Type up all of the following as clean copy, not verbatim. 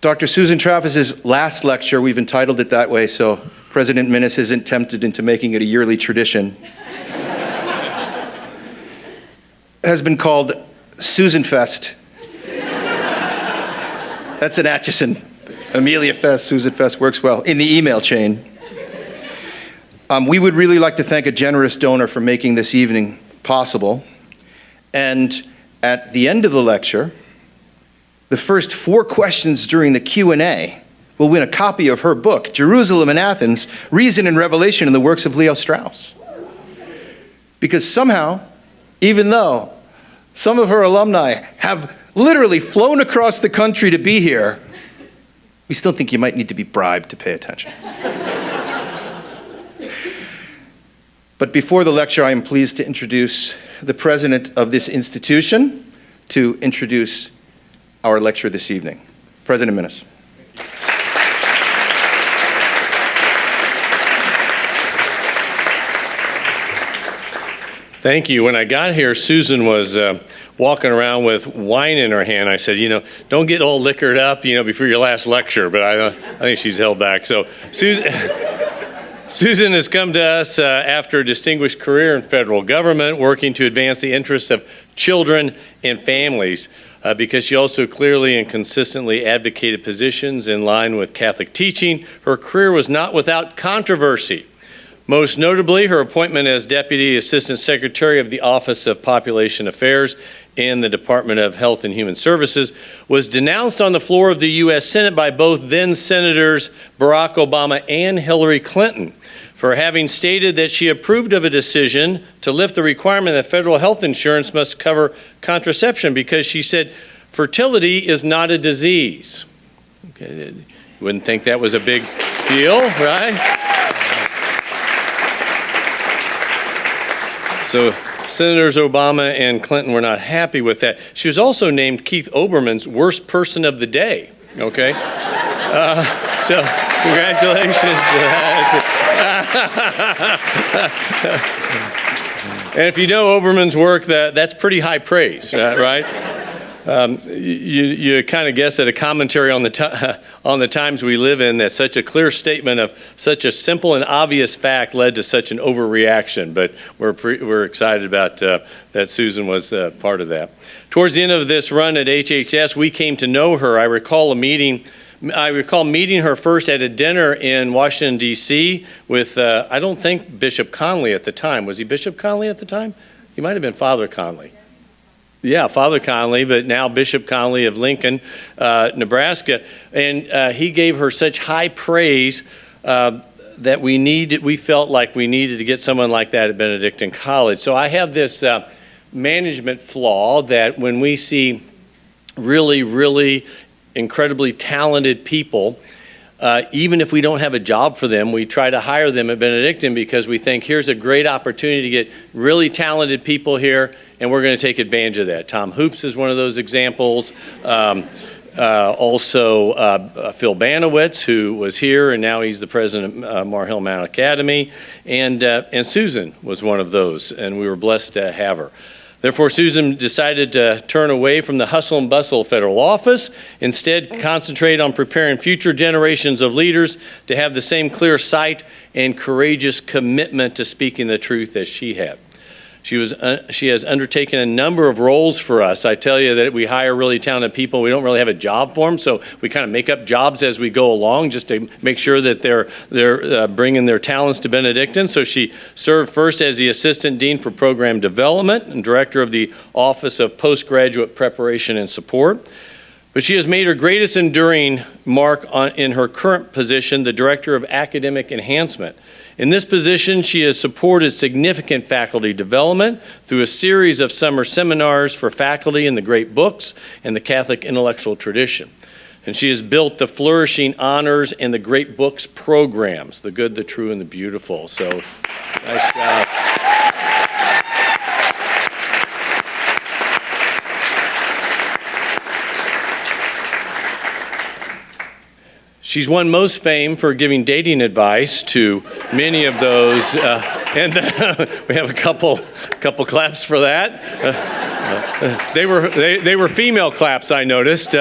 Dr. Susan Traffas' last lecture, we've entitled it that way so President Minnis isn't tempted into making it a yearly tradition, has been called Susan Fest. That's an Atchison. Amelia Fest, Susan Fest works well in the email chain. We would really like to thank a generous donor for making this evening possible. And at the end of the lecture, the first 4 questions during the Q&A will win a copy of her book, Jerusalem and Athens, Reason and Revelation in the Works of Leo Strauss. Because somehow, even though some of her alumni have literally flown across the country to be here, we still think you might need to be bribed to pay attention. But before the lecture, I am pleased to introduce the president of this institution to introduce our lecture this evening. President Minnis. Thank you. When I got here, Susan was walking around with wine in her hand. I said, don't get all liquored up, before your last lecture, but I think she's held back. So Susan has come to us after a distinguished career in federal government, working to advance the interests of children and families, because she also clearly and consistently advocated positions in line with Catholic teaching. Her career was not without controversy. Most notably, her appointment as Deputy Assistant Secretary of the Office of Population Affairs in the Department of Health and Human Services was denounced on the floor of the U.S. Senate by both then-Senators Barack Obama and Hillary Clinton for having stated that she approved of a decision to lift the requirement that federal health insurance must cover contraception because she said fertility is not a disease. Okay, you wouldn't think that was a big deal, right? So Senators Obama and Clinton were not happy with that. She was also named Keith Olbermann's worst person of the day, okay? So congratulations to that. And if you know Olbermann's work, that's pretty high praise, right? You kind of guess at a commentary on the times we live in that such a clear statement of such a simple and obvious fact led to such an overreaction. But we're excited about that Susan was part of that. Towards the end of this run at HHS, we came to know her. I recall meeting her first at a dinner in Washington, D.C. with, I don't think Bishop Conley at the time. Was he Bishop Conley at the time? He might have been Father Conley. Yeah, Father Conley, but now Bishop Conley of Lincoln, Nebraska. And he gave her such high praise that we felt like we needed to get someone like that at Benedictine College. So I have this management flaw that when we see really, really incredibly talented people, even if we don't have a job for them, we try to hire them at Benedictine because we think here's a great opportunity to get really talented people here, and we're going to take advantage of that. Tom Hoops is one of those examples. Also, Phil Banowitz, who was here, and now he's the president of Mar Hill Mount Academy. And Susan was one of those, and we were blessed to have her. Therefore, Susan decided to turn away from the hustle and bustle of federal office, instead concentrate on preparing future generations of leaders to have the same clear sight and courageous commitment to speaking the truth as she had. She has undertaken a number of roles for us. I tell you that we hire really talented people. We don't really have a job for them, so we kind of make up jobs as we go along just to make sure that they're bringing their talents to Benedictine. So she served first as the Assistant Dean for Program Development and Director of the Office of Postgraduate Preparation and Support. But she has made her greatest enduring mark in her current position, the Director of Academic Enhancement. In this position, she has supported significant faculty development through a series of summer seminars for faculty in the great books and the Catholic intellectual tradition. And she has built the flourishing honors and the great books programs, the good, the true, and the beautiful. So, nice job. She's won most fame for giving dating advice to many of those, and we have a couple claps for that. They were female claps, I noticed.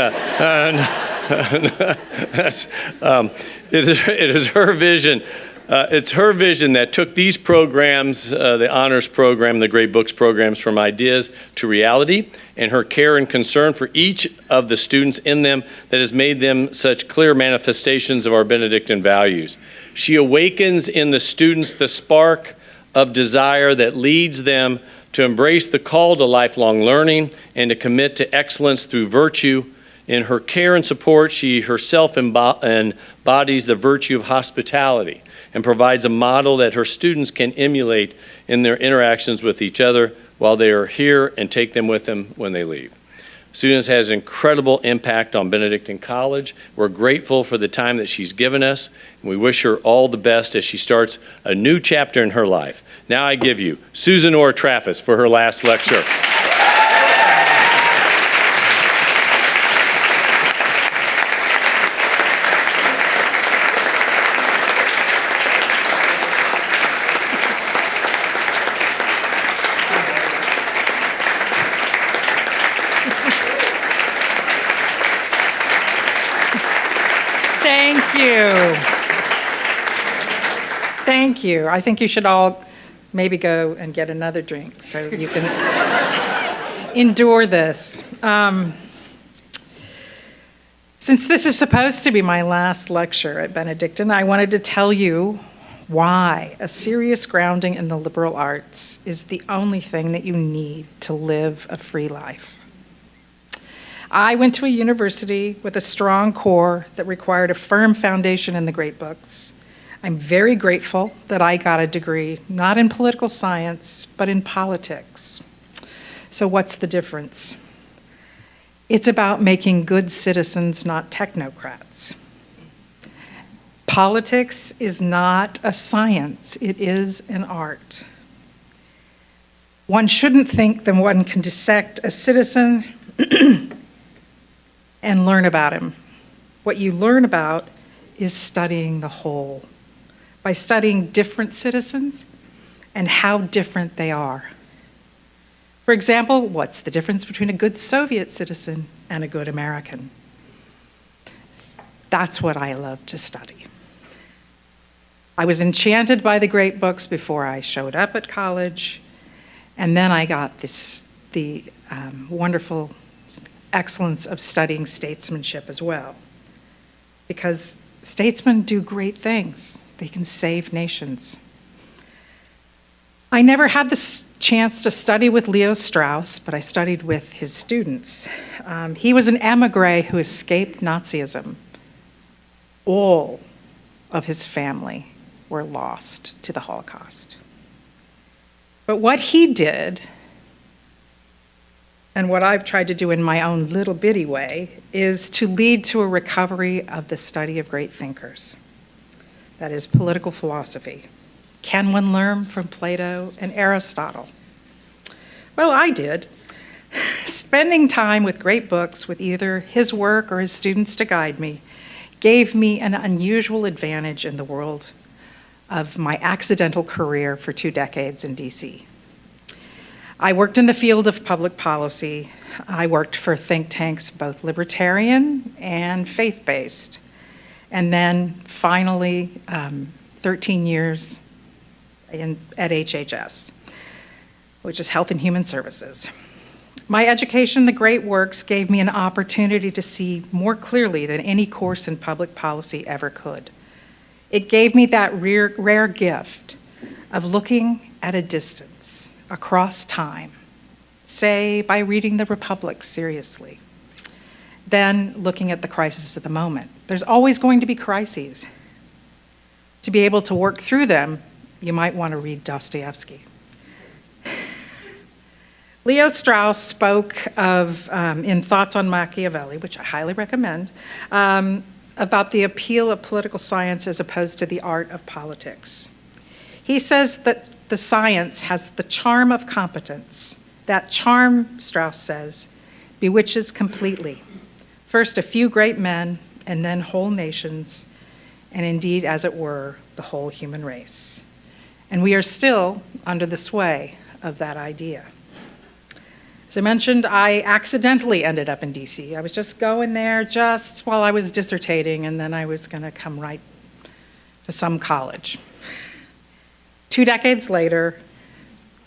It is her vision. It's her vision that took these programs, the honors program, the Great Books programs, from ideas to reality, and her care and concern for each of the students in them that has made them such clear manifestations of our Benedictine values. She awakens in the students the spark of desire that leads them to embrace the call to lifelong learning and to commit to excellence through virtue. In her care and support, she herself embodies the virtue of hospitality and provides a model that her students can emulate in their interactions with each other while they are here and take them with them when they leave. Students has incredible impact on Benedictine College. We're grateful for the time that she's given us, and we wish her all the best as she starts a new chapter in her life. Now I give you Susan Orr Traffas for her last lecture. Thank you. Thank you. I think you should all maybe go and get another drink so you can endure this. Since this is supposed to be my last lecture at Benedictine, I wanted to tell you why a serious grounding in the liberal arts is the only thing that you need to live a free life. I went to a university with a strong core that required a firm foundation in the great books. I'm very grateful that I got a degree, not in political science, but in politics. So what's the difference? It's about making good citizens, not technocrats. Politics is not a science, it is an art. One shouldn't think that one can dissect a citizen and learn about him. What you learn about is studying the whole, by studying different citizens and how different they are. For example, what's the difference between a good Soviet citizen and a good American? That's what I love to study. I was enchanted by the great books before I showed up at college, and then I got the wonderful excellence of studying statesmanship as well. Because statesmen do great things. They can save nations. I never had the chance to study with Leo Strauss, but I studied with his students. He was an émigré who escaped Nazism. All of his family were lost to the Holocaust. But what he did, and what I've tried to do in my own little bitty way, is to lead to a recovery of the study of great thinkers. That is political philosophy. Can one learn from Plato and Aristotle? Well, I did. Spending time with great books with either his work or his students to guide me gave me an unusual advantage in the world of my accidental career for 2 decades in DC. I worked in the field of public policy. I worked for think tanks, both libertarian and faith-based. And then finally, 13 years at HHS, which is Health and Human Services. My education in the great works gave me an opportunity to see more clearly than any course in public policy ever could. It gave me that rare gift of looking at a distance across time, say by reading The Republic seriously, then looking at the crisis of the moment. There's always going to be crises. To be able to work through them, you might want to read Dostoevsky. Leo Strauss spoke of, in Thoughts on Machiavelli, which I highly recommend, about the appeal of political science as opposed to the art of politics. He says that the science has the charm of competence. That charm, Strauss says, bewitches completely. First a few great men, and then whole nations, and indeed, as it were, the whole human race. And we are still under the sway of that idea. As I mentioned, I accidentally ended up in DC. I was just going there just while I was dissertating, and then I was going to come right to some college. 2 decades later,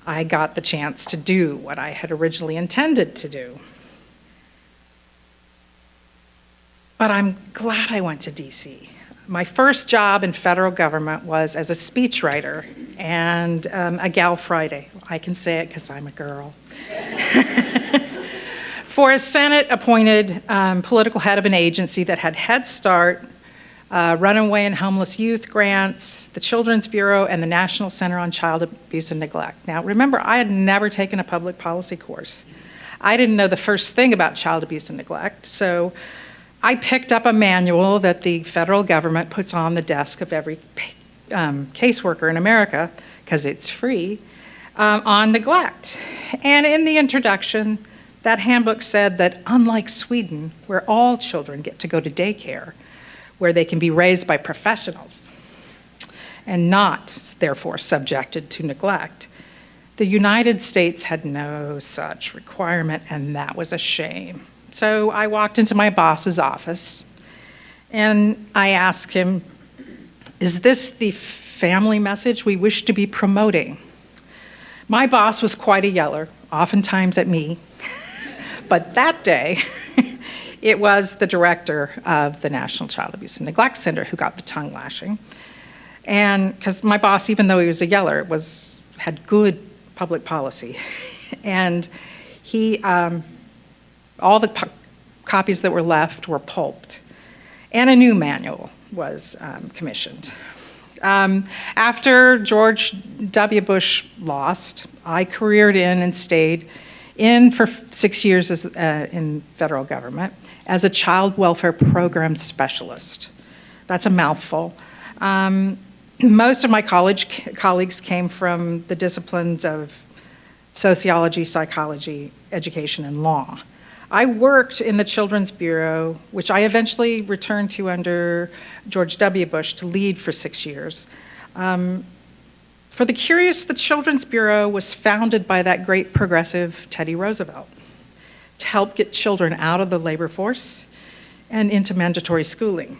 I got the chance to do what I had originally intended to do. But I'm glad I went to DC. My first job in federal government was as a speechwriter and a Gal Friday. I can say it because I'm a girl. For a Senate-appointed political head of an agency that had Head Start, runaway and homeless youth grants, the Children's Bureau, and the National Center on Child Abuse and Neglect. Now, remember, I had never taken a public policy course. I didn't know the first thing about child abuse and neglect, so I picked up a manual that the federal government puts on the desk of every caseworker in America, because it's free, on neglect. And in the introduction, that handbook said that unlike Sweden, where all children get to go to daycare, where they can be raised by professionals and not, therefore, subjected to neglect, the United States had no such requirement, and that was a shame. So I walked into my boss's office, and I asked him, "Is this the family message we wish to be promoting?" My boss was quite a yeller, oftentimes at me, but that day, it was the director of the National Child Abuse and Neglect Center who got the tongue lashing. And because my boss, even though he was a yeller, had good public policy. And he, all the copies that were left were pulped. And a new manual was commissioned. After George W. Bush lost, I careered in and stayed in for 6 years in federal government as a child welfare program specialist. That's a mouthful. Most of my college colleagues came from the disciplines of sociology, psychology, education, and law. I worked in the Children's Bureau, which I eventually returned to under George W. Bush to lead for 6 years. For the curious, the Children's Bureau was founded by that great progressive Teddy Roosevelt to help get children out of the labor force and into mandatory schooling.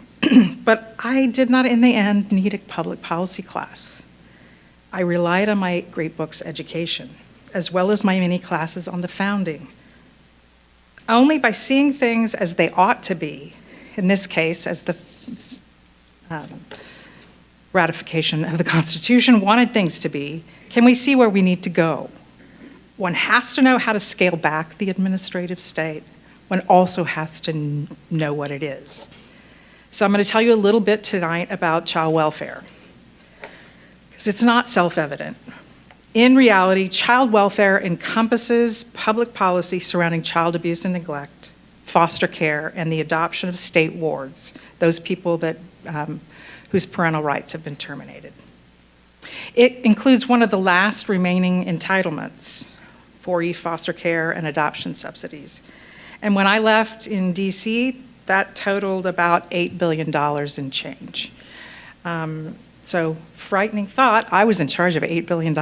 But I did not, in the end, need a public policy class. I relied on my great books education, as well as my many classes on the founding. Only by seeing things as they ought to be, in this case, as the ratification of the Constitution wanted things to be, can we see where we need to go. One has to know how to scale back the administrative state. One also has to know what it is. So I'm going to tell you a little bit tonight about child welfare, because it's not self-evident. In reality, child welfare encompasses public policy surrounding child abuse and neglect, foster care, and the adoption of state wards, those people that, whose parental rights have been terminated. It includes one of the last remaining entitlements, 4E foster care and adoption subsidies. And when I left in DC, that totaled about $8 billion in change. So frightening thought, I was in charge of $8 billion.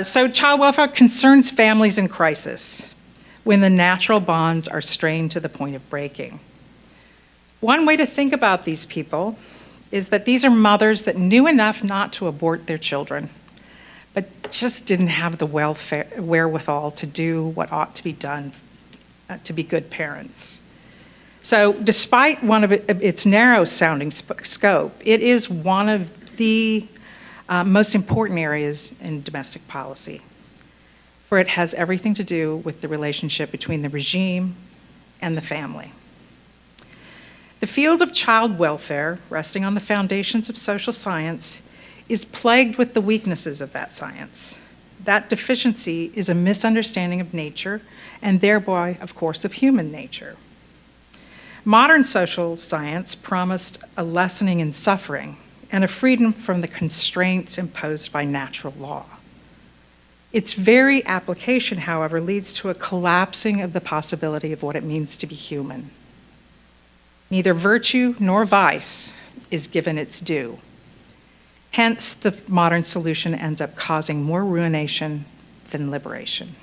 So child welfare concerns families in crisis when the natural bonds are strained to the point of breaking. One way to think about these people is that these are mothers that knew enough not to abort their children, but just didn't have the wherewithal to do what ought to be done to be good parents. So despite one of its narrow-sounding scope, it is one of the most important areas in domestic policy, for it has everything to do with the relationship between the regime and the family. The field of child welfare, resting on the foundations of social science, is plagued with the weaknesses of that science. That deficiency is a misunderstanding of nature and thereby, of course, of human nature. Modern social science promised a lessening in suffering and a freedom from the constraints imposed by natural law. Its very application, however, leads to a collapsing of the possibility of what it means to be human. Neither virtue nor vice is given its due. Hence, the modern solution ends up causing more ruination than liberation.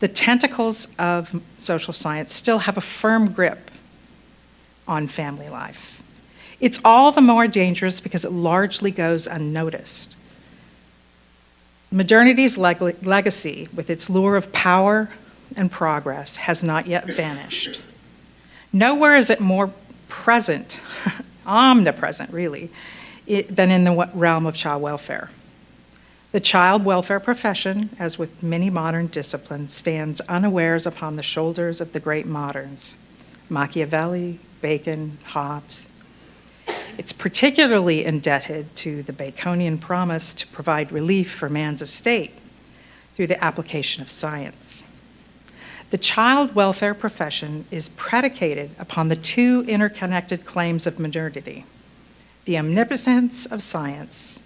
The tentacles of social science still have a firm grip on family life. It's all the more dangerous because it largely goes unnoticed. Modernity's legacy, with its lure of power and progress, has not yet vanished. Nowhere is it more present, omnipresent really, than in the realm of child welfare. The child welfare profession, as with many modern disciplines, stands unawares upon the shoulders of the great moderns, Machiavelli, Bacon, Hobbes. It's particularly indebted to the Baconian promise to provide relief for man's estate through the application of science. The child welfare profession is predicated upon the two interconnected claims of modernity, the omnipotence of science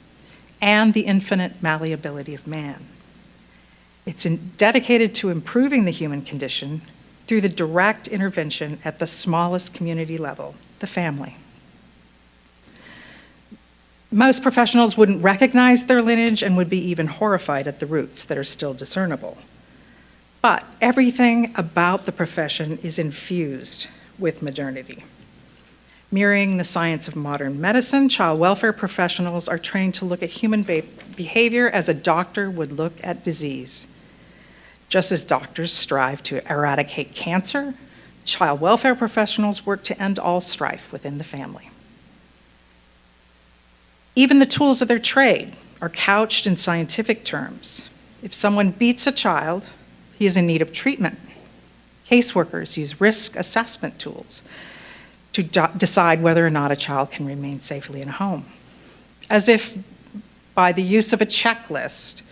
and the infinite malleability of man. It's dedicated to improving the human condition through the direct intervention at the smallest community level, the family. Most professionals wouldn't recognize their lineage and would be even horrified at the roots that are still discernible. But everything about the profession is infused with modernity. Mirroring the science of modern medicine, child welfare professionals are trained to look at human behavior as a doctor would look at disease. Just as doctors strive to eradicate cancer, child welfare professionals work to end all strife within the family. Even the tools of their trade are couched in scientific terms. If someone beats a child, he is in need of treatment. Caseworkers use risk assessment tools to decide whether or not a child can remain safely in a home. As if by the use of a checklist,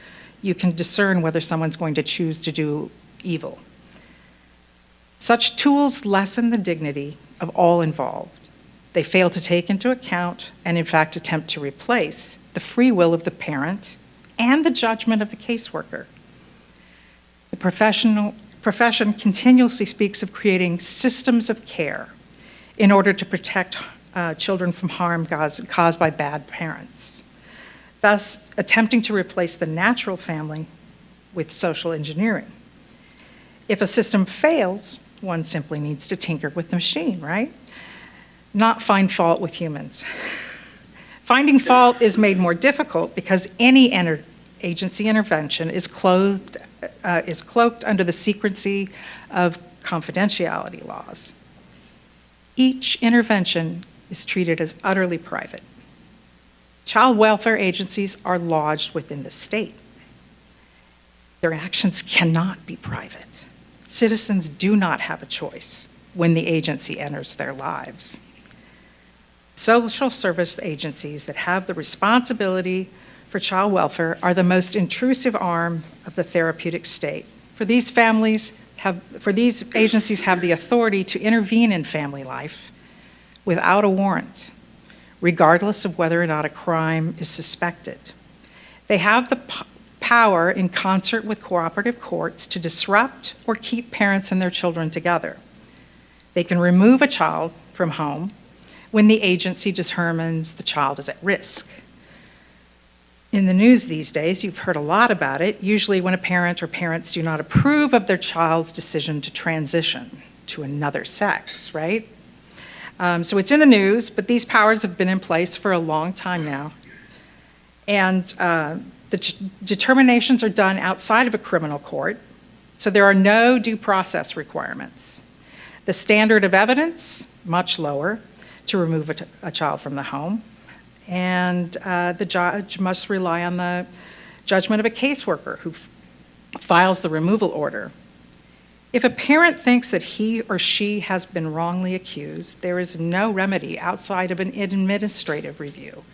you can discern whether someone's going to choose to do evil. Such tools lessen the dignity of all involved. They fail to take into account and in fact attempt to replace the free will of the parent and the judgment of the caseworker. The profession continuously speaks of creating systems of care in order to protect children from harm caused by bad parents, thus attempting to replace the natural family with social engineering. If a system fails, one simply needs to tinker with the machine, right? Not find fault with humans. Finding fault is made more difficult because any agency intervention is cloaked under the secrecy of confidentiality laws. Each intervention is treated as utterly private. Child welfare agencies are lodged within the state. Their actions cannot be private. Citizens do not have a choice when the agency enters their lives. Social service agencies that have the responsibility for child welfare are the most intrusive arm of the therapeutic state. For these agencies have the authority to intervene in family life without a warrant, regardless of whether or not a crime is suspected. They have the power, in concert with cooperative courts, to disrupt or keep parents and their children together. They can remove a child from home when the agency determines the child is at risk. In the news these days, you've heard a lot about it, usually when a parent or parents do not approve of their child's decision to transition to another sex, right? So it's in the news, but these powers have been in place for a long time now. And the determinations are done outside of a criminal court, so there are no due process requirements. The standard of evidence, much lower to remove a child from the home. And the judge must rely on the judgment of a caseworker who files the removal order. If a parent thinks that he or she has been wrongly accused, there is no remedy outside of an administrative review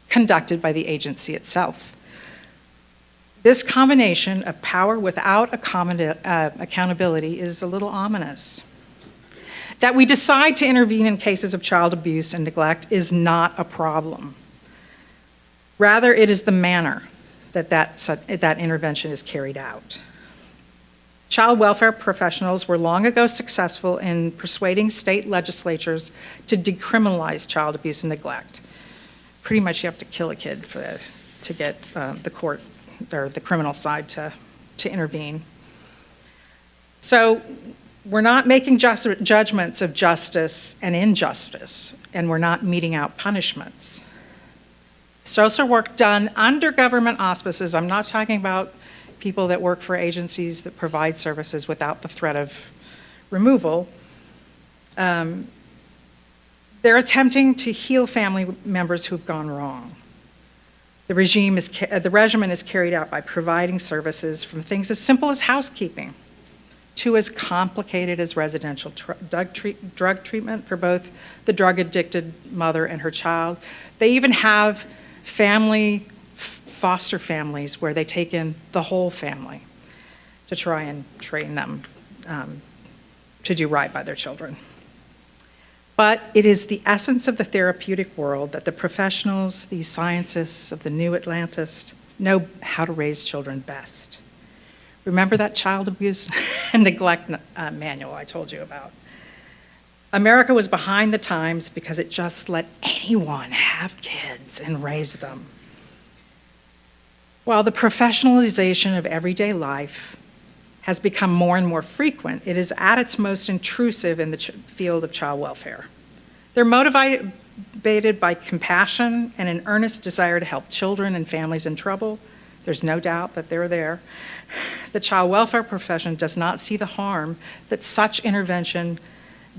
conducted by the agency itself. This combination of power without accountability is a little ominous. That we decide to intervene in cases of child abuse and neglect is not a problem. Rather, it is the manner that intervention is carried out. Child welfare professionals were long ago successful in persuading state legislatures to decriminalize child abuse and neglect. Pretty much you have to kill a kid to get the court or the criminal side to intervene. So we're not making judgments of justice and injustice, and we're not meting out punishments. Social work done under government auspices, I'm not talking about people that work for agencies that provide services without the threat of removal. They're attempting to heal family members who've gone wrong. The regimen is carried out by providing services from things as simple as housekeeping to as complicated as residential drug treatment for both the drug-addicted mother and her child. They even have foster families where they take in the whole family to try and train them to do right by their children. But it is the essence of the therapeutic world that the professionals, these scientists of the new Atlantis, know how to raise children best. Remember that child abuse and neglect manual I told you about? America was behind the times because it just let anyone have kids and raise them. While the professionalization of everyday life has become more and more frequent, it is at its most intrusive in the field of child welfare. They're motivated by compassion and an earnest desire to help children and families in trouble. There's no doubt that they're there. The child welfare profession does not see the harm that such intervention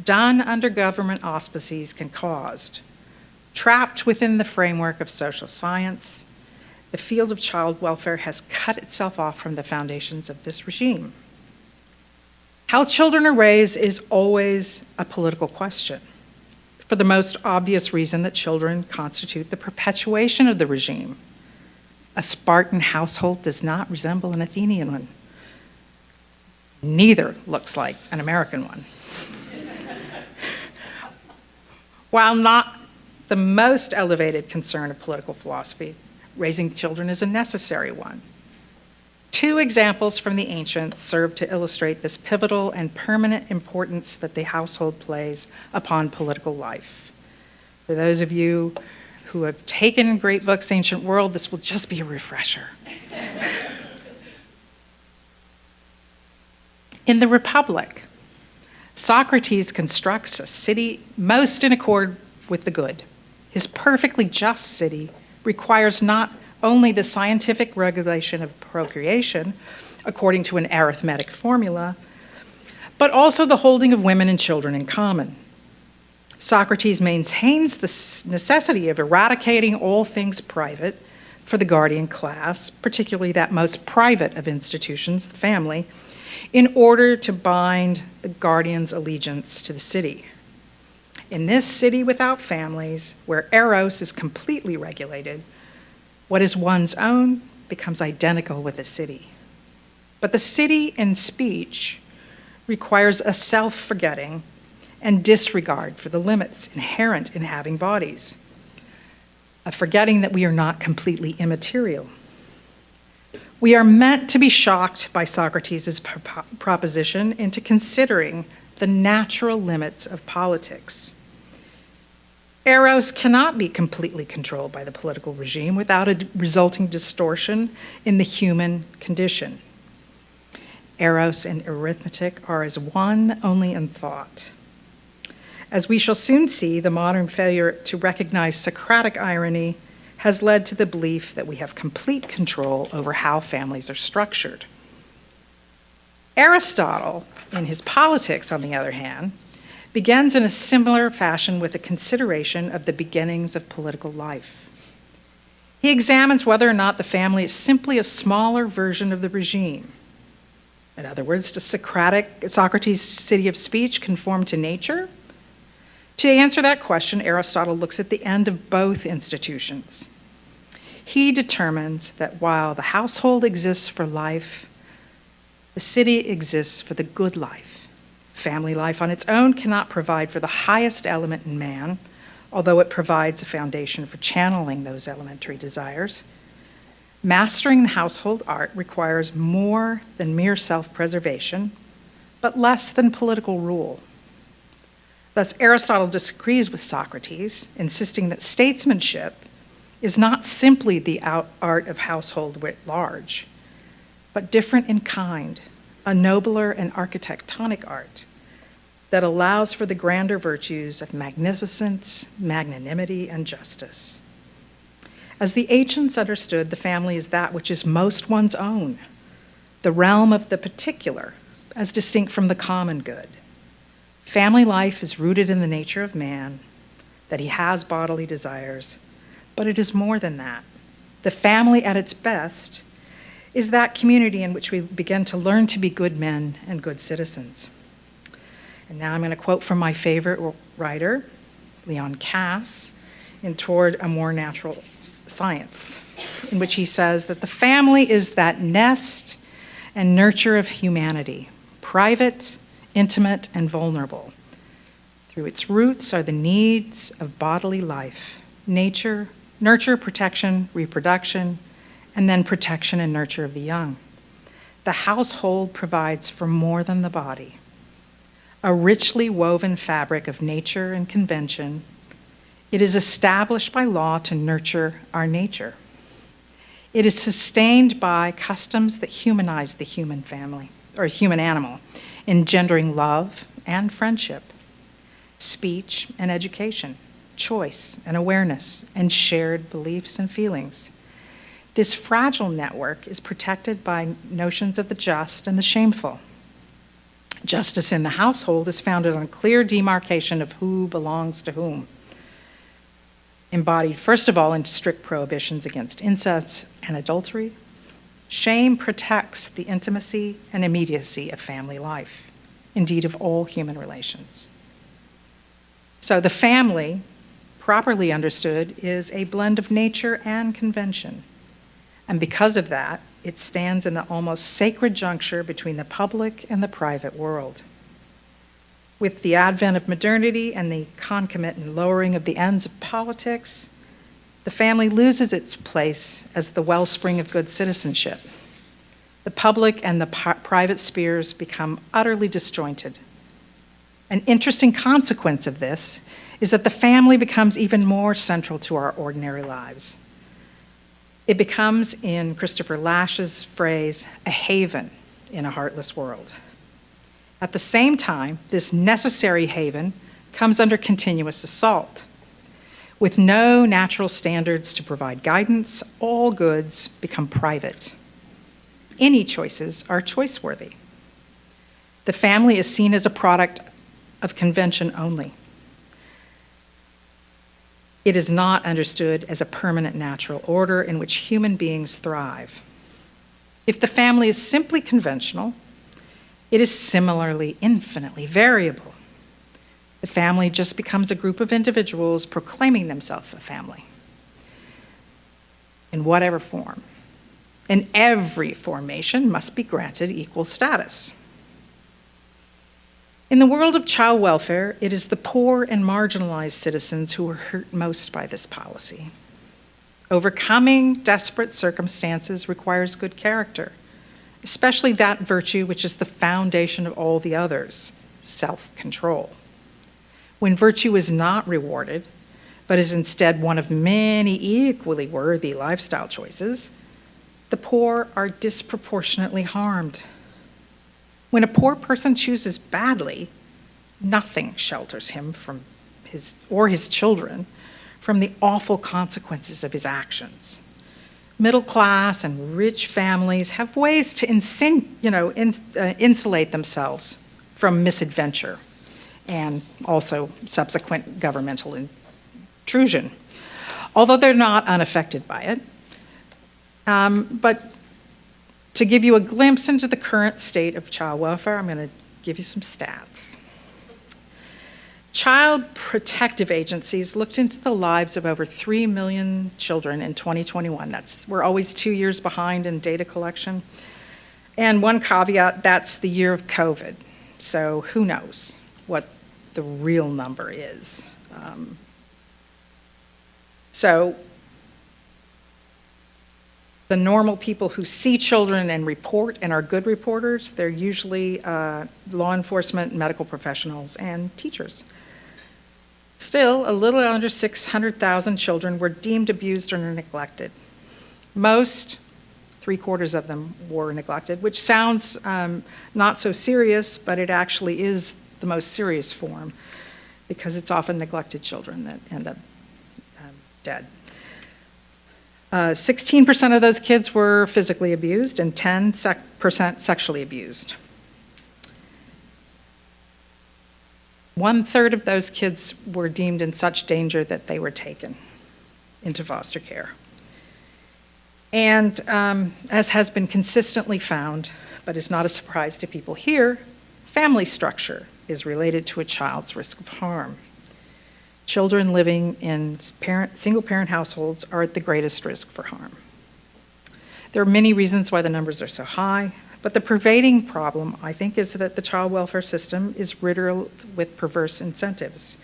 done under government auspices can cause. Trapped within the framework of social science, the field of child welfare has cut itself off from the foundations of this regime. How children are raised is always a political question, for the most obvious reason that children constitute the perpetuation of the regime. A Spartan household does not resemble an Athenian one. Neither looks like an American one. While not the most elevated concern of political philosophy, raising children is a necessary one. Two examples from the ancients serve to illustrate this pivotal and permanent importance that the household plays upon political life. For those of you who have taken great books, Ancient World, this will just be a refresher. In the Republic, Socrates constructs a city most in accord with the good. His perfectly just city requires not only the scientific regulation of procreation, according to an arithmetic formula, but also the holding of women and children in common. Socrates maintains the necessity of eradicating all things private for the guardian class, particularly that most private of institutions, the family, in order to bind the guardian's allegiance to the city. In this city without families, where eros is completely regulated, what is one's own becomes identical with the city. But the city in speech requires a self-forgetting and disregard for the limits inherent in having bodies, a forgetting that we are not completely immaterial. We are meant to be shocked by Socrates' proposition into considering the natural limits of politics. Eros cannot be completely controlled by the political regime without a resulting distortion in the human condition. Eros and arithmetic are as one only in thought. As we shall soon see, the modern failure to recognize Socratic irony has led to the belief that we have complete control over how families are structured. Aristotle, in his Politics, on the other hand, begins in a similar fashion with a consideration of the beginnings of political life. He examines whether or not the family is simply a smaller version of the regime. In other words, does Socrates' city of speech conform to nature? To answer that question, Aristotle looks at the end of both institutions. He determines that while the household exists for life, the city exists for the good life. Family life on its own cannot provide for the highest element in man, although it provides a foundation for channeling those elementary desires. Mastering the household art requires more than mere self-preservation, but less than political rule. Thus, Aristotle disagrees with Socrates, insisting that statesmanship is not simply the art of household writ large, but different in kind, a nobler and architectonic art that allows for the grander virtues of magnificence, magnanimity, and justice. As the ancients understood, the family is that which is most one's own, the realm of the particular, as distinct from the common good. Family life is rooted in the nature of man, that he has bodily desires, but it is more than that. The family at its best is that community in which we begin to learn to be good men and good citizens. And now I'm going to quote from my favorite writer, Leon Cass, in Toward a More Natural Science, in which he says that the family is that nest and nurture of humanity, private, intimate, and vulnerable. Through its roots are the needs of bodily life, nature, nurture, protection, reproduction, and then protection and nurture of the young. The household provides for more than the body. A richly woven fabric of nature and convention, it is established by law to nurture our nature. It is sustained by customs that humanize the human family, or human animal, engendering love and friendship, speech and education, choice and awareness, and shared beliefs and feelings. This fragile network is protected by notions of the just and the shameful. Justice in the household is founded on clear demarcation of who belongs to whom, embodied first of all in strict prohibitions against incest and adultery. Shame protects the intimacy and immediacy of family life, indeed of all human relations. So the family, properly understood, is a blend of nature and convention. And because of that, it stands in the almost sacred juncture between the public and the private world. With the advent of modernity and the concomitant lowering of the ends of politics, the family loses its place as the wellspring of good citizenship. The public and the private spheres become utterly disjointed. An interesting consequence of this is that the family becomes even more central to our ordinary lives. It becomes, in Christopher Lash's phrase, a haven in a heartless world. At the same time, this necessary haven comes under continuous assault. With no natural standards to provide guidance, all goods become private. Any choices are choice-worthy. The family is seen as a product of convention only. It is not understood as a permanent natural order in which human beings thrive. If the family is simply conventional, it is similarly infinitely variable. The family just becomes a group of individuals proclaiming themselves a family, in whatever form. And every formation must be granted equal status. In the world of child welfare, it is the poor and marginalized citizens who are hurt most by this policy. Overcoming desperate circumstances requires good character, especially that virtue which is the foundation of all the others, self-control. When virtue is not rewarded, but is instead one of many equally worthy lifestyle choices, the poor are disproportionately harmed. When a poor person chooses badly, nothing shelters him from his children from the awful consequences of his actions. Middle class and rich families have ways to insulate themselves from misadventure and also subsequent governmental intrusion, although they're not unaffected by it. But to give you a glimpse into the current state of child welfare, I'm going to give you some stats. Child protective agencies looked into the lives of over 3 million children in 2021. We're always 2 years behind in data collection. And one caveat, that's the year of COVID. So who knows what the real number is. So the normal people who see children and report and are good reporters, they're usually law enforcement, medical professionals, and teachers. Still, a little under 600,000 children were deemed abused or neglected. Most, 3/4 of them, were neglected, which sounds not so serious, but it actually is the most serious form because it's often neglected children that end up dead. 16% of those kids were physically abused and 10% sexually abused. 1/3 of those kids were deemed in such danger that they were taken into foster care. And as has been consistently found, but is not a surprise to people here, family structure is related to a child's risk of harm. Children living in single-parent households are at the greatest risk for harm. There are many reasons why the numbers are so high, but the pervading problem, I think, is that the child welfare system is riddled with perverse incentives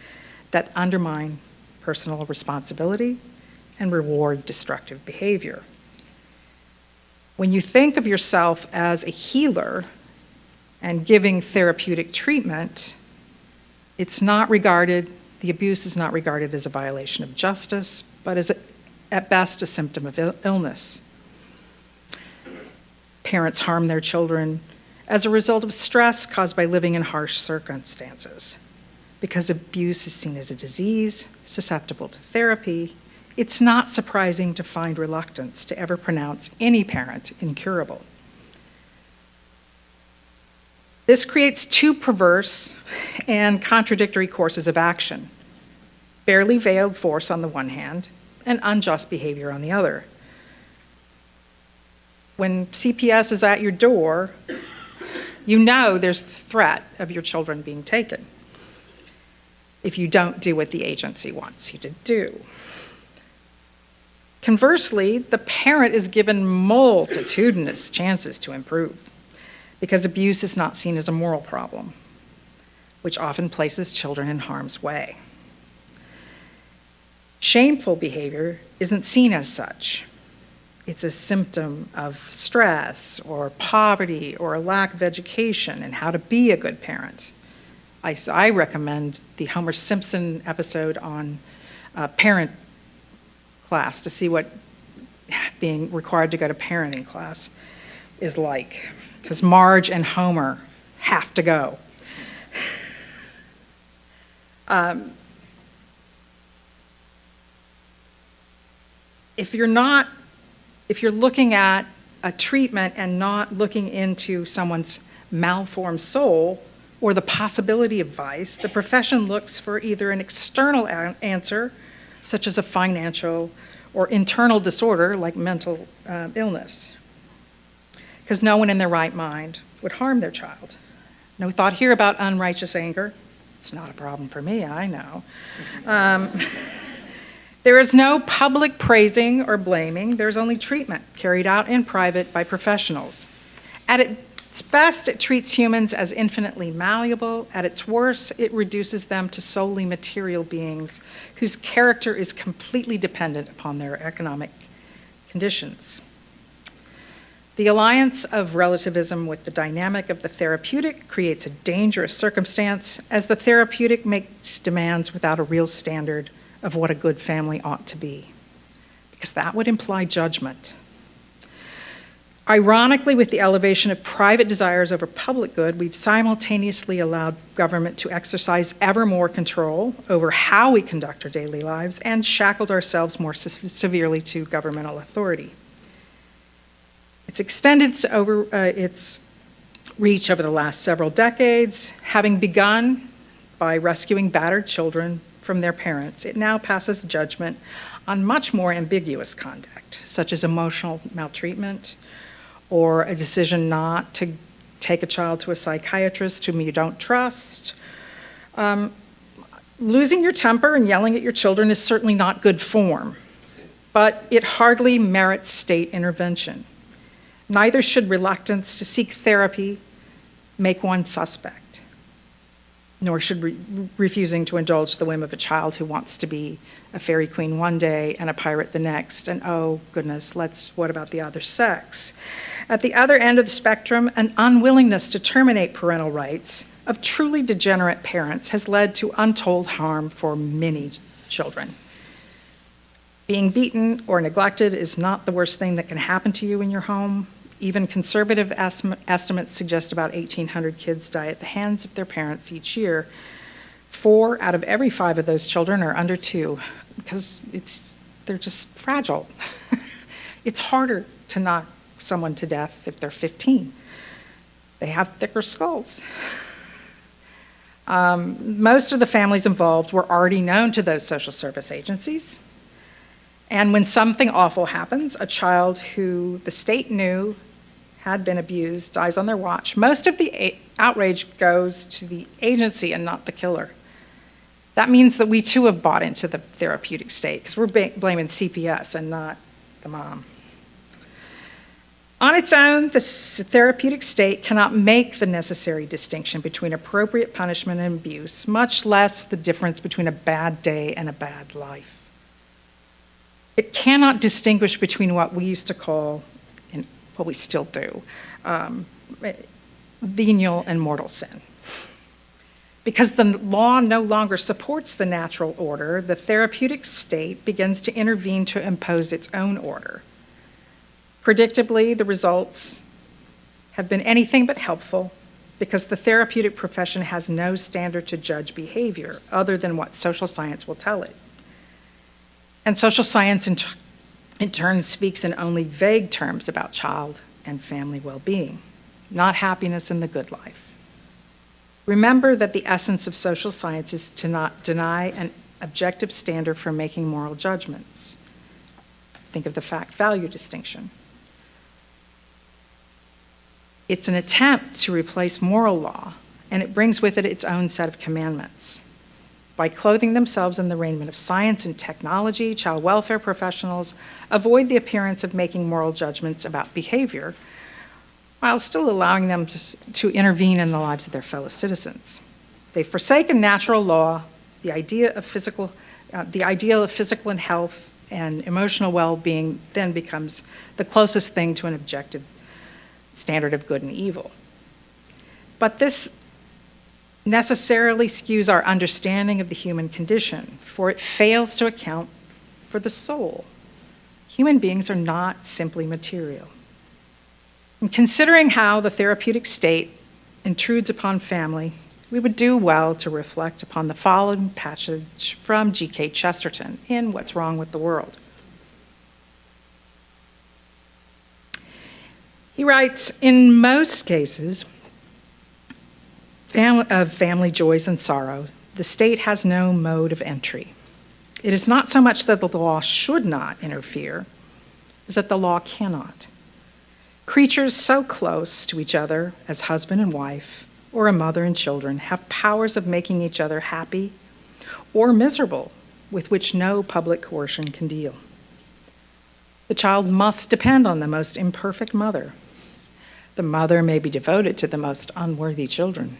that undermine personal responsibility and reward destructive behavior. When you think of yourself as a healer and giving therapeutic treatment, the abuse is not regarded as a violation of justice, but as at best a symptom of illness. Parents harm their children as a result of stress caused by living in harsh circumstances. Because abuse is seen as a disease susceptible to therapy, it's not surprising to find reluctance to ever pronounce any parent incurable. This creates two perverse and contradictory courses of action: barely veiled force on the one hand and unjust behavior on the other. When CPS is at your door, you know there's the threat of your children being taken if you don't do what the agency wants you to do. Conversely, the parent is given multitudinous chances to improve because abuse is not seen as a moral problem, which often places children in harm's way. Shameful behavior isn't seen as such. It's a symptom of stress or poverty or a lack of education and how to be a good parent. I recommend the Homer Simpson episode on parent class to see what being required to go to parenting class is like, because Marge and Homer have to go. If you're looking at a treatment and not looking into someone's malformed soul or the possibility of vice, the profession looks for either an external answer, such as a financial or internal disorder like mental illness, because no one in their right mind would harm their child. No thought here about unrighteous anger. It's not a problem for me, I know. There is no public praising or blaming. There's only treatment carried out in private by professionals. At its best, it treats humans as infinitely malleable. At its worst, it reduces them to solely material beings whose character is completely dependent upon their economic conditions. The alliance of relativism with the dynamic of the therapeutic creates a dangerous circumstance, as the therapeutic makes demands without a real standard of what a good family ought to be, because that would imply judgment. Ironically, with the elevation of private desires over public good, we've simultaneously allowed government to exercise ever more control over how we conduct our daily lives and shackled ourselves more severely to governmental authority. It's extended its reach over the last several decades, having begun by rescuing battered children from their parents. It now passes judgment on much more ambiguous conduct, such as emotional maltreatment or a decision not to take a child to a psychiatrist whom you don't trust. Losing your temper and yelling at your children is certainly not good form, but it hardly merits state intervention. Neither should reluctance to seek therapy make one suspect, nor should refusing to indulge the whim of a child who wants to be a fairy queen one day and a pirate the next, and oh goodness, what about the other sex? At the other end of the spectrum, an unwillingness to terminate parental rights of truly degenerate parents has led to untold harm for many children. Being beaten or neglected is not the worst thing that can happen to you in your home. Even conservative estimates suggest about 1,800 kids die at the hands of their parents each year. 4 out of every 5 of those children are under 2 because they're just fragile. It's harder to knock someone to death if they're 15. They have thicker skulls. Most of the families involved were already known to those social service agencies. And when something awful happens, a child who the state knew had been abused dies on their watch, most of the outrage goes to the agency and not the killer. That means that we too have bought into the therapeutic state because we're blaming CPS and not the mom. On its own, the therapeutic state cannot make the necessary distinction between appropriate punishment and abuse, much less the difference between a bad day and a bad life. It cannot distinguish between what we used to call, and what we still do, venial and mortal sin. Because the law no longer supports the natural order, the therapeutic state begins to intervene to impose its own order. Predictably, the results have been anything but helpful because the therapeutic profession has no standard to judge behavior other than what social science will tell it. And social science in turn speaks in only vague terms about child and family well-being, not happiness in the good life. Remember that the essence of social science is to not deny an objective standard for making moral judgments. Think of the fact-value distinction. It's an attempt to replace moral law, and it brings with it its own set of commandments. By clothing themselves in the raiment of science and technology, child welfare professionals avoid the appearance of making moral judgments about behavior, while still allowing them to intervene in the lives of their fellow citizens. They've forsaken natural law, the ideal of physical and health and emotional well-being then becomes the closest thing to an objective standard of good and evil. But this necessarily skews our understanding of the human condition, for it fails to account for the soul. Human beings are not simply material. In considering how the therapeutic state intrudes upon family, we would do well to reflect upon the following passage from G.K. Chesterton in What's Wrong with the World. He writes, in most cases of family joys and sorrows, the state has no mode of entry. It is not so much that the law should not interfere, as that the law cannot. Creatures so close to each other as husband and wife, or a mother and children, have powers of making each other happy or miserable with which no public coercion can deal. The child must depend on the most imperfect mother. The mother may be devoted to the most unworthy children.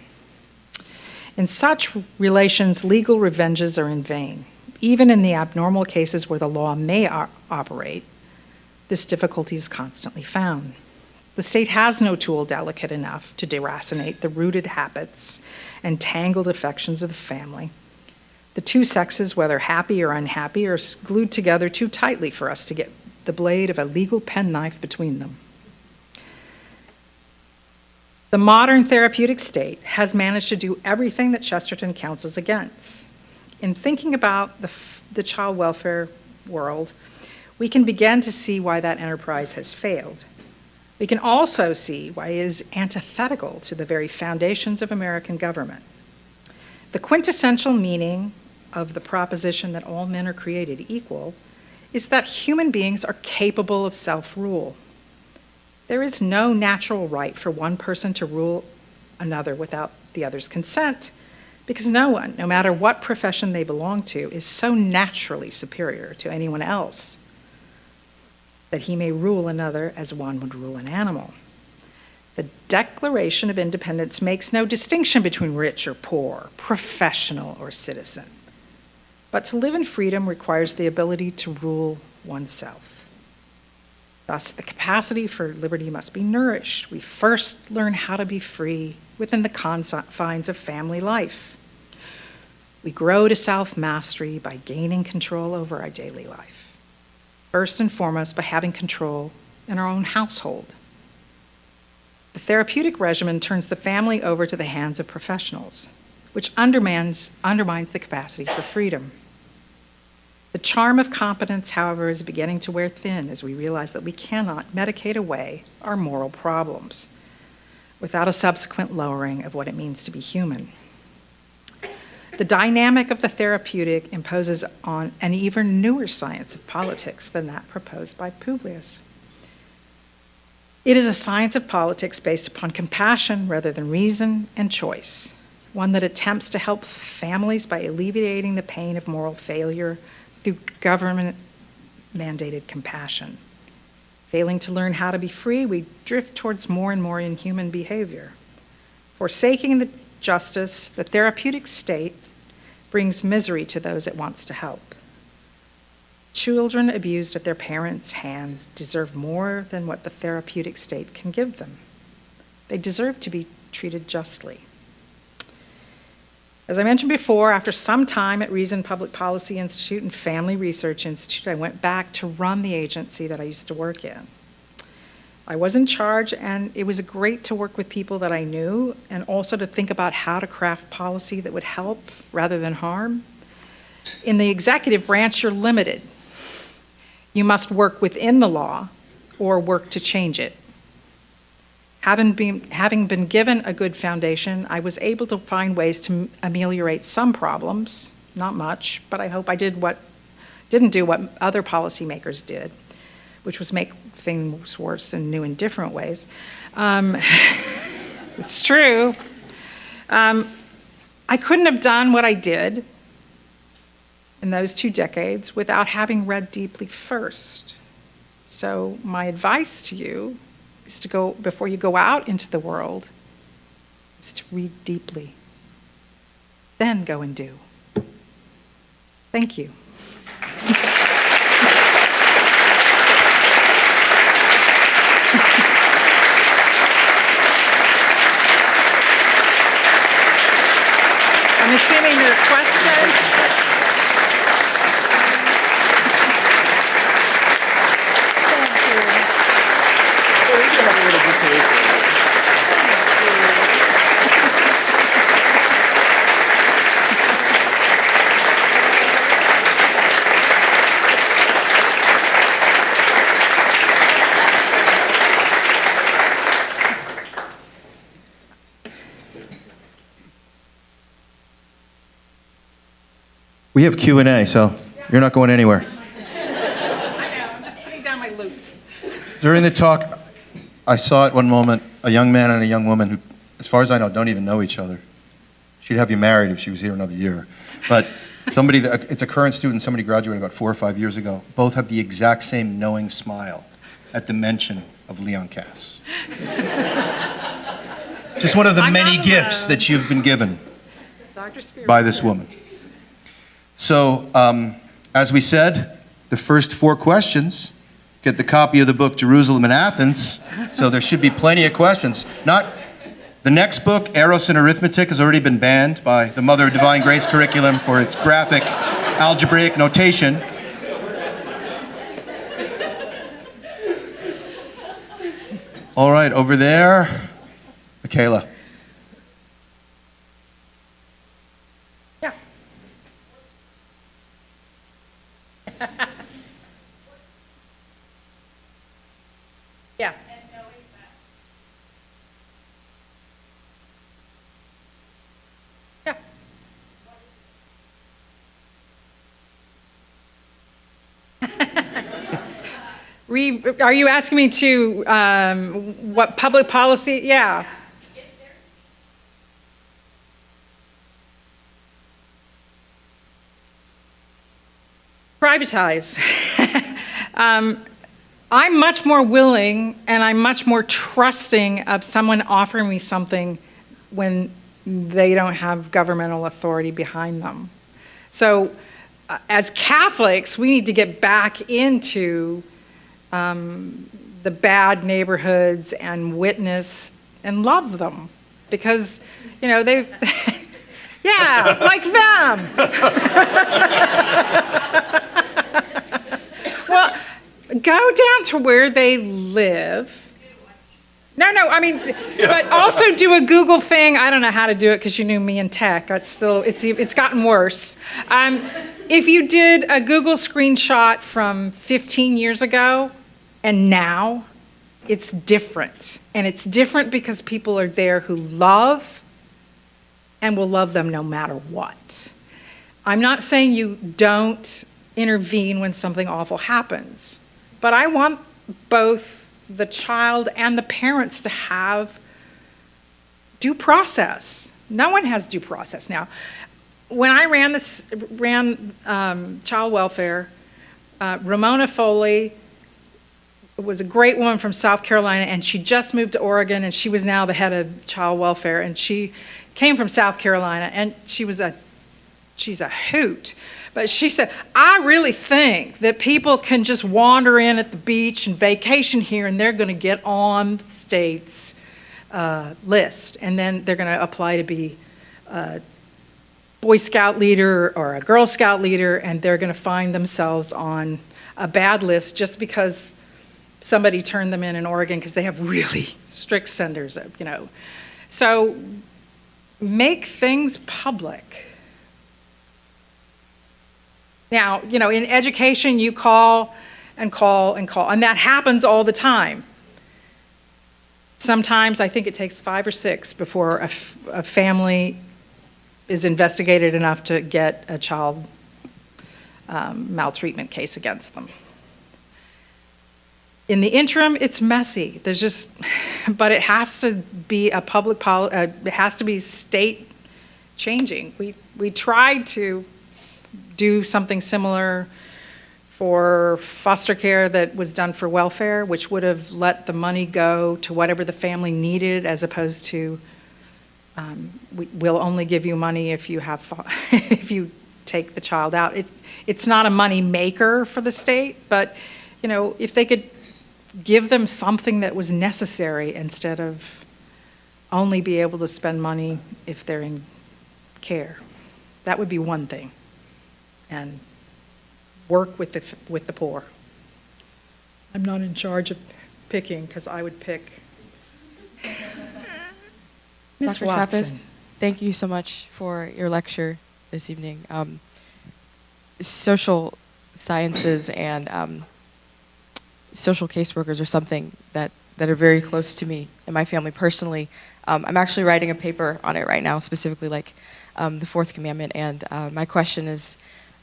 In such relations, legal revenges are in vain. Even in the abnormal cases where the law may operate, this difficulty is constantly found. The state has no tool delicate enough to deracinate the rooted habits and tangled affections of the family. The two sexes, whether happy or unhappy, are glued together too tightly for us to get the blade of a legal penknife between them. The modern therapeutic state has managed to do everything that Chesterton counsels against. In thinking about the child welfare world, we can begin to see why that enterprise has failed. We can also see why it is antithetical to the very foundations of American government. The quintessential meaning of the proposition that all men are created equal is that human beings are capable of self-rule. There is no natural right for one person to rule another without the other's consent, because no one, no matter what profession they belong to, is so naturally superior to anyone else that he may rule another as one would rule an animal. The Declaration of Independence makes no distinction between rich or poor, professional or citizen. But to live in freedom requires the ability to rule oneself. Thus, the capacity for liberty must be nourished. We first learn how to be free, within the confines of family life. We grow to self-mastery by gaining control over our daily life. First and foremost, by having control in our own household. The therapeutic regimen turns the family over to the hands of professionals, which undermines the capacity for freedom. The charm of competence, however, is beginning to wear thin as we realize that we cannot medicate away our moral problems without a subsequent lowering of what it means to be human. The dynamic of the therapeutic imposes on an even newer science of politics than that proposed by Publius. It is a science of politics based upon compassion rather than reason and choice, one that attempts to help families by alleviating the pain of moral failure through government-mandated compassion. Failing to learn how to be free, we drift towards more and more inhuman behavior. Forsaking the justice, the therapeutic state brings misery to those it wants to help. Children abused at their parents' hands deserve more than what the therapeutic state can give them. They deserve to be treated justly. As I mentioned before, after some time at Reason Public Policy Institute and Family Research Institute, I went back to run the agency that I used to work in. I was in charge, and it was great to work with people that I knew and also to think about how to craft policy that would help rather than harm. In the executive branch, you're limited. You must work within the law or work to change it. Having been given a good foundation, I was able to find ways to ameliorate some problems, not much, but I hope I didn't do what other policymakers did, which was make things worse in new and different ways. It's true. I couldn't have done what I did in those 2 decades without having read deeply first. So my advice to you is to go, before you go out into the world, is to read deeply. Then go and do. Thank you. I'm assuming there are questions. We have Q&A, so you're not going anywhere. I know, I'm just putting down my loot. During the talk, I saw at one moment a young man and a young woman who, as far as I know, don't even know each other. She'd have you married if she was here another year. But it's a current student, somebody graduated about 4 or 5 years ago. Both have the exact same knowing smile at the mention of Leon Cass. Just one of the I'm many not gifts alone. that you've been given Dr. Spear. by this woman. So, as we said, the first 4 questions get the copy of the book Jerusalem and Athens, so there should be plenty of questions. The next book, Eros and Arithmetic, has already been banned by the Mother of Divine Grace curriculum for its graphic algebraic notation. All right, over there, Michaela. Yeah. Yeah. Yeah. Are you asking me to, what public policy? Yeah. Privatize. I'm much more willing and I'm much more trusting of someone offering me something when they don't have governmental authority behind them. So as Catholics, we need to get back into the bad neighborhoods and witness and love them, because, they, yeah, like them. Well, go down to where they live. No, I mean, but also do a Google thing. I don't know how to do it because you knew me in tech. It's gotten worse. If you did a Google screenshot from 15 years ago and now, it's different. And it's different because people are there who love and will love them no matter what. I'm not saying you don't intervene when something awful happens, but I want both the child and the parents to have due process. No one has due process now. When I ran child welfare, Ramona Foley was a great woman from South Carolina, and she just moved to Oregon, and she was now the head of child welfare, and she came from South Carolina, and she's a hoot. But she said, I really think that people can just wander in at the beach and vacation here, and they're going to get on the state's list, and then they're going to apply to be a Boy Scout leader or a Girl Scout leader, and they're going to find themselves on a bad list just because somebody turned them in Oregon because they have really strict senders, So make things public. Now, in education, you call and call and call, and that happens all the time. Sometimes I think it takes 5 or 6 before a family is investigated enough to get a child maltreatment case against them. In the interim, it's messy. But it has to be a public policy. It has to be state changing. We tried to do something similar for foster care that was done for welfare, which would have let the money go to whatever the family needed, as opposed to we'll only give you money if you if you take the child out. It's not a money maker for the state, but if they could give them something that was necessary instead of only be able to spend money if they're in care, that would be one thing. And work with the poor. I'm not in charge of picking because I would pick Ms. Dr. Watson. Traffas, thank you so much for your lecture this evening. Social sciences and social caseworkers are something that are very close to me and my family personally. I'm actually writing a paper on it right now, specifically the Fourth Commandment, and my question is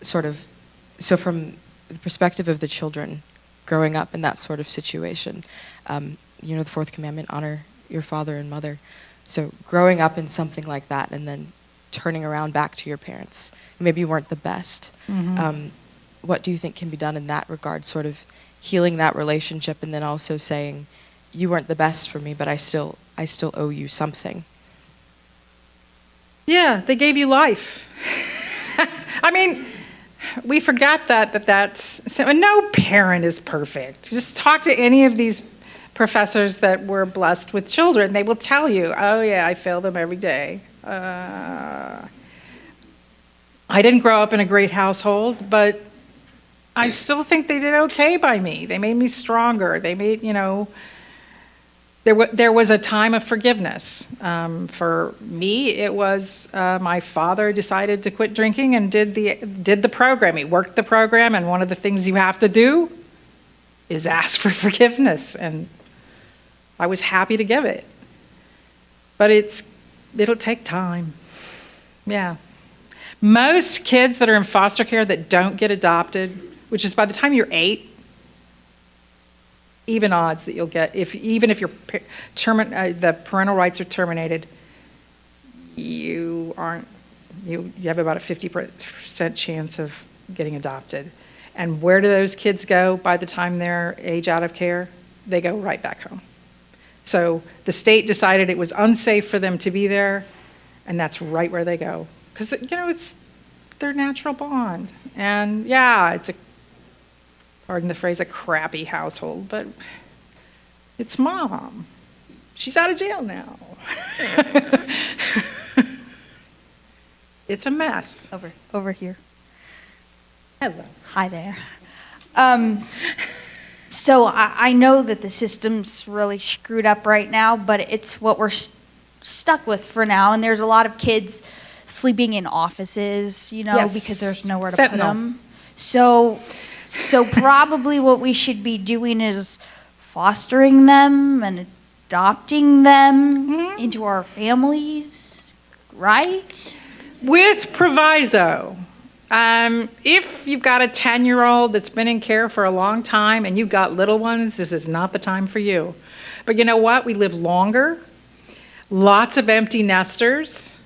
so from the perspective of the children growing up in that sort of situation, the Fourth Commandment, honor your father and mother. So growing up in something like that and then turning around back to your parents, maybe you weren't the best. Mm-hmm. What do you think can be done in that regard, sort of healing that relationship and then also saying, you weren't the best for me, but I still owe you something? Yeah, they gave you life. I mean, we forgot that's no parent is perfect. Just talk to any of these professors that were blessed with children. They will tell you, oh yeah, I fail them every day. I didn't grow up in a great household, but I still think they did okay by me. They made me stronger. They made, there was a time of forgiveness. For me, it was my father decided to quit drinking and did the program. He worked the program, and one of the things you have to do is ask for forgiveness. And I was happy to give it. But it'll take time. Yeah. Most kids that are in foster care that don't get adopted, which is by the time you're 8, even odds that you'll get, even if the parental rights are terminated, you have about a 50% chance of getting adopted. And where do those kids go by the time they're age out of care? They go right back home. So the state decided it was unsafe for them to be there, and that's right where they go. Because, it's their natural bond. And yeah, it's pardon the phrase, a crappy household, but it's mom. she's out of jail now. It's a mess. Over here. Hello. Hi there. So I know that the system's really screwed up right now, but it's what we're stuck with for now. And there's a lot of kids sleeping in offices, Yes. because there's nowhere to put Fentanyl. them. So probably what we should be doing is fostering them and adopting them into our families, right? With proviso. If you've got a 10-year-old that's been in care for a long time and you've got little ones, this is not the time for you. But you know what? We live longer, lots of empty nesters.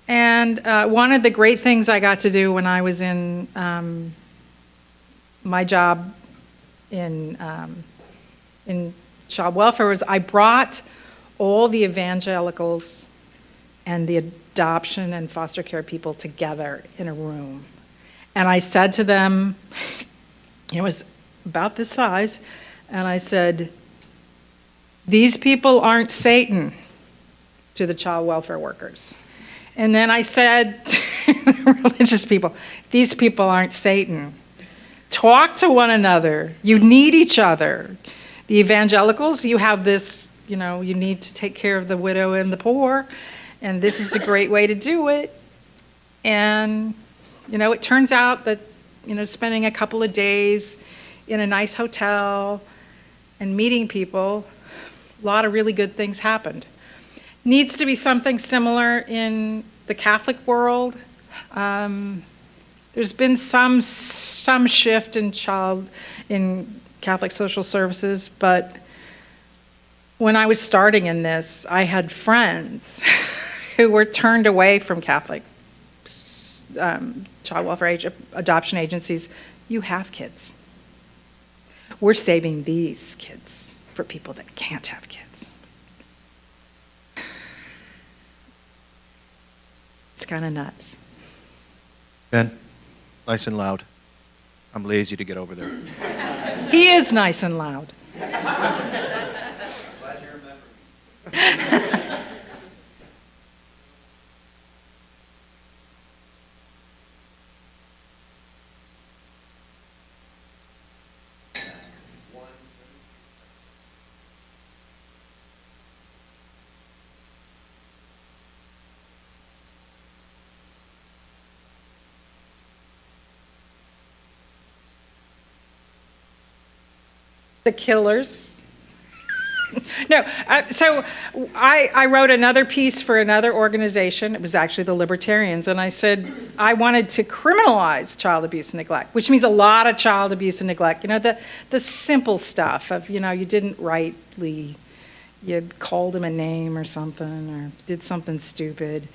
And one of the great things I got to do when I was in my job in child welfare was I brought all the evangelicals and the adoption and foster care people together in a room. And I said to them, it was about this size, and I said, these people aren't Satan, to the child welfare workers. And then I said to the religious people, these people aren't Satan. Talk to one another. You need each other. The evangelicals, you have this, you need to take care of the widow and the poor. And this is a great way to do it. And, it turns out that, spending a couple of days in a nice hotel and meeting people, a lot of really good things happened. Needs to be something similar in the Catholic world. There's been some shift in Catholic social services, but when I was starting in this, I had friends who were turned away from Catholic child welfare adoption agencies. You have kids. We're saving these kids for people that can't have kids. It's kind of nuts. Ben, nice and loud. I'm lazy to get over there. He is nice and loud. The killers. No, so I wrote another piece for another organization. It was actually the Libertarians, and I said I wanted to criminalize child abuse and neglect, which means a lot of child abuse and neglect. The simple stuff of, you didn't rightly, you called him a name or something, or did something stupid.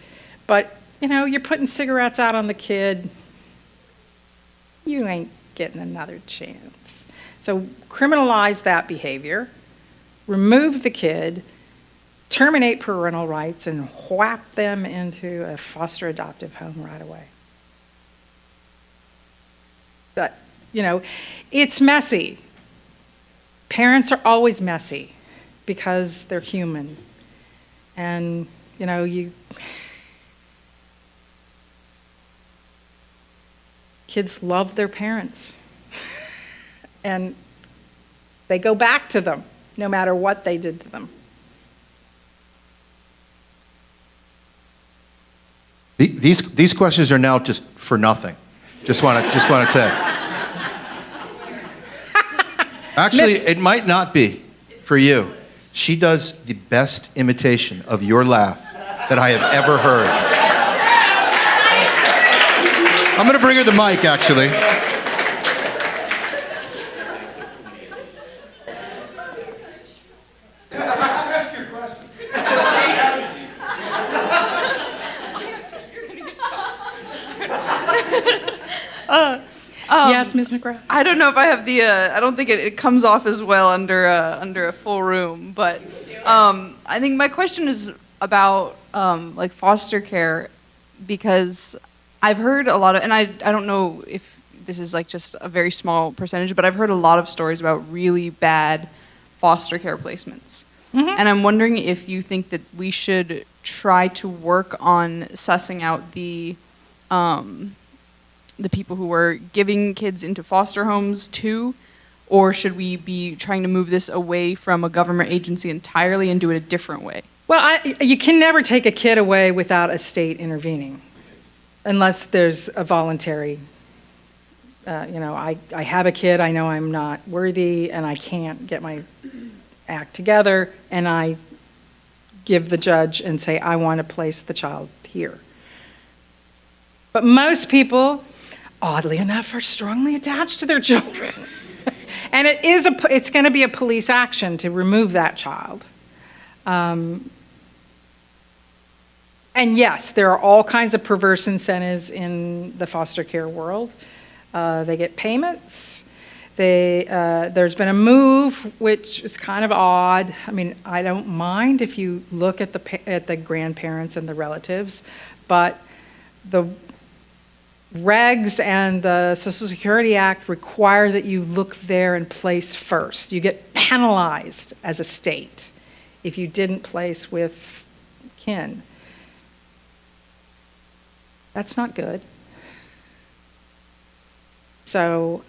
But, you're putting cigarettes out on the kid. You ain't getting another chance. So criminalize that behavior, remove the kid, terminate parental rights, and whap them into a foster adoptive home right away. But, it's messy. Parents are always messy because they're human. And, kids love their parents. And they go back to them, no matter what they did to them. These questions are now just for nothing. Just want to say. Actually, it might not be for you. She does the best imitation of your laugh that I have ever heard. I'm going to bring her the mic, actually. Yes, Ms. McGrath? I don't know if I have the. I don't think it comes off as well under a full room. But I think my question is about like foster care, because I've heard a lot of, and I don't know if this is like just a very small percentage, but I've heard a lot of stories about really bad foster care placements. And I'm wondering if you think that we should try to work on sussing out the people who are giving kids into foster homes too, or should we be trying to move this away from a government agency entirely and do it a different way? Well, you can never take a kid away without a state intervening, unless there's a voluntary, I have a kid, I know I'm not worthy, and I can't get my act together, and I give the judge and say, I want to place the child here. But most people, oddly enough, are strongly attached to their children. And it's going to be a police action to remove that child. And yes, there are all kinds of perverse incentives in the foster care world. They get payments. There's been a move, which is kind of odd. I mean, I don't mind if you look at the grandparents and the relatives, but the regs and the Social Security Act require that you look there and place first. You get penalized as a state if you didn't place with kin. That's not good. So,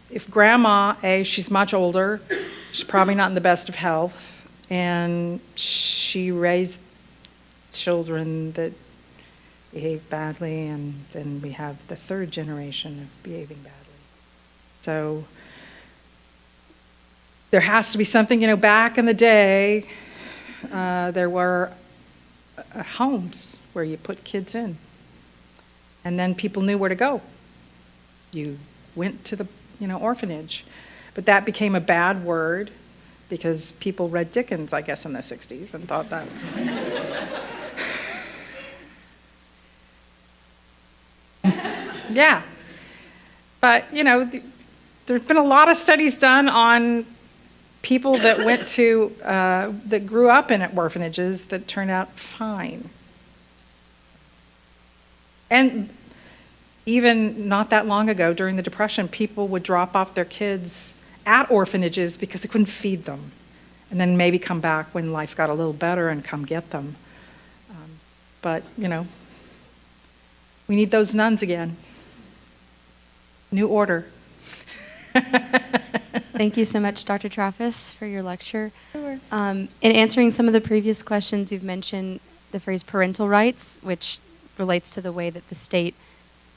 if grandma, she's much older, she's probably not in the best of health, and she raised children that behave badly, and then we have the third generation of behaving badly. So there has to be something, back in the day, there were homes where you put kids in, and then people knew where to go. You went to the orphanage, but that became a bad word because people read Dickens, I guess, in the 60s and thought that. Yeah, but there's been a lot of studies done on people that went to that grew up in orphanages that turned out fine. And even not that long ago, during the Depression, people would drop off their kids at orphanages because they couldn't feed them, and then maybe come back when life got a little better and come get them. But we need those nuns again. New order. Thank you so much, Dr. Traffas, for your lecture. Sure. In answering some of the previous questions, you've mentioned the phrase parental rights, which relates to the way that the state,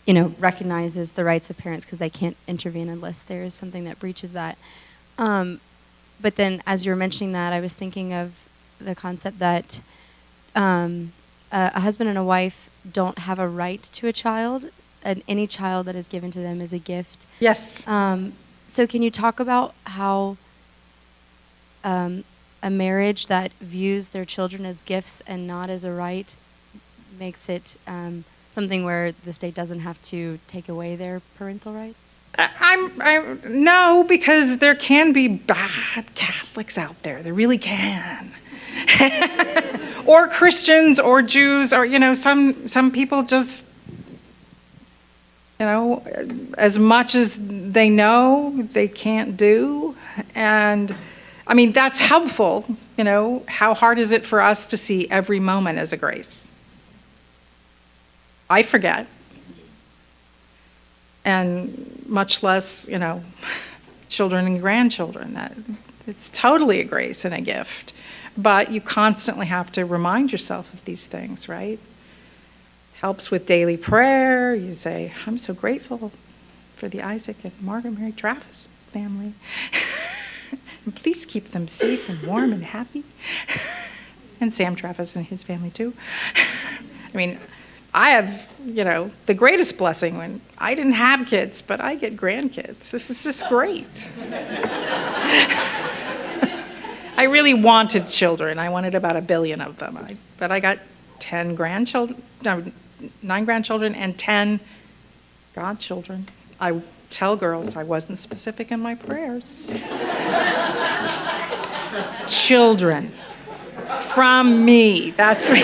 recognizes the rights of parents because they can't intervene unless there is something that breaches that. But then, as you were mentioning that, I was thinking of the concept that a husband and a wife don't have a right to a child, and any child that is given to them is a gift. Yes. So can you talk about how a marriage that views their children as gifts and not as a right makes it something where the state doesn't have to take away their parental rights? No, because there can be bad Catholics out there. There really can. Or Christians or Jews or, some people just, as much as they know, they can't do. And, that's helpful. How hard is it for us to see every moment as a grace? I forget. And much less, children and grandchildren. That it's totally a grace and a gift. But you constantly have to remind yourself of these things, right? Helps with daily prayer. You say, I'm so grateful for the Isaac and Margaret Mary Traffas family. And please keep them safe and warm and happy. And Sam Traffas and his family too. I have, the greatest blessing when I didn't have kids, but I get grandkids. This is just great. I really wanted children. I wanted about 1 billion of them. But I got 9 grandchildren and 10 godchildren. I tell girls I wasn't specific in my prayers. Children. From me. That's me.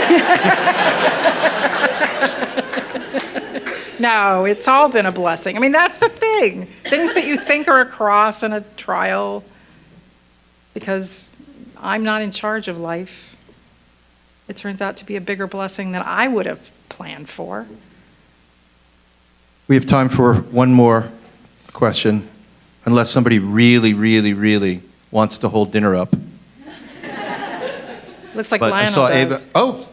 No, it's all been a blessing. That's the thing. Things that you think are a cross and a trial, because I'm not in charge of life. It turns out to be a bigger blessing than I would have planned for. We have time for one more question, unless somebody really, really, really wants to hold dinner up. Looks like But I Lionel saw does. Ava. Oh,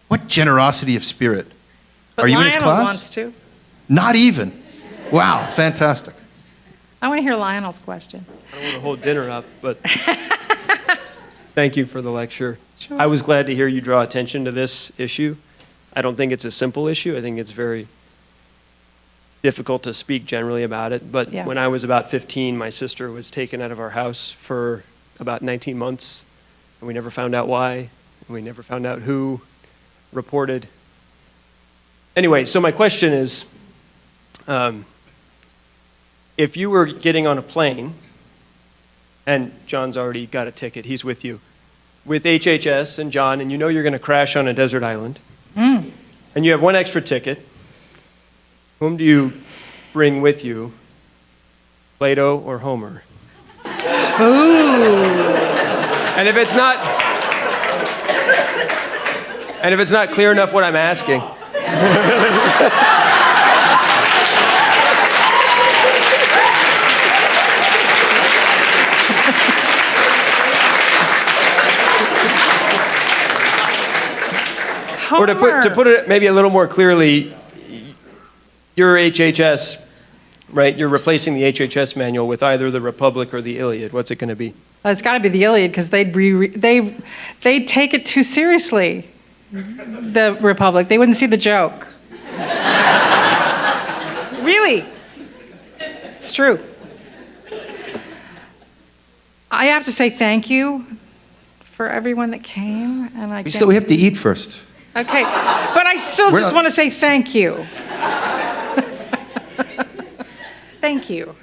what generosity of spirit. But Are you in Lionel his class? wants to. Not even. Wow, fantastic. I want to hear Lionel's question. I don't want to hold dinner up, but thank you for the lecture. Sure. I was glad to hear you draw attention to this issue. I don't think it's a simple issue. I think it's very difficult to speak generally about it. But Yeah. when I was about 15, my sister was taken out of our house for about 19 months, and we never found out why, and we never found out who reported. Anyway, so my question is, if you were getting on a plane, and John's already got a ticket, he's with you, with HHS and John, and you know you're going to crash on a desert island, and you have one extra ticket, whom do you bring with you, Plato or Homer? Ooh. And if it's not clear enough what I'm asking, or to put it maybe a little more clearly, your HHS, right? You're replacing the HHS manual with either the Republic or the Iliad. What's it going to be? It's got to be the Iliad because they'd take it too seriously. The Republic, they wouldn't see the joke. Really, it's true. I have to say thank you for everyone that came, and I We have to eat first. Okay, but I still We're just not- want to say thank you. Thank you.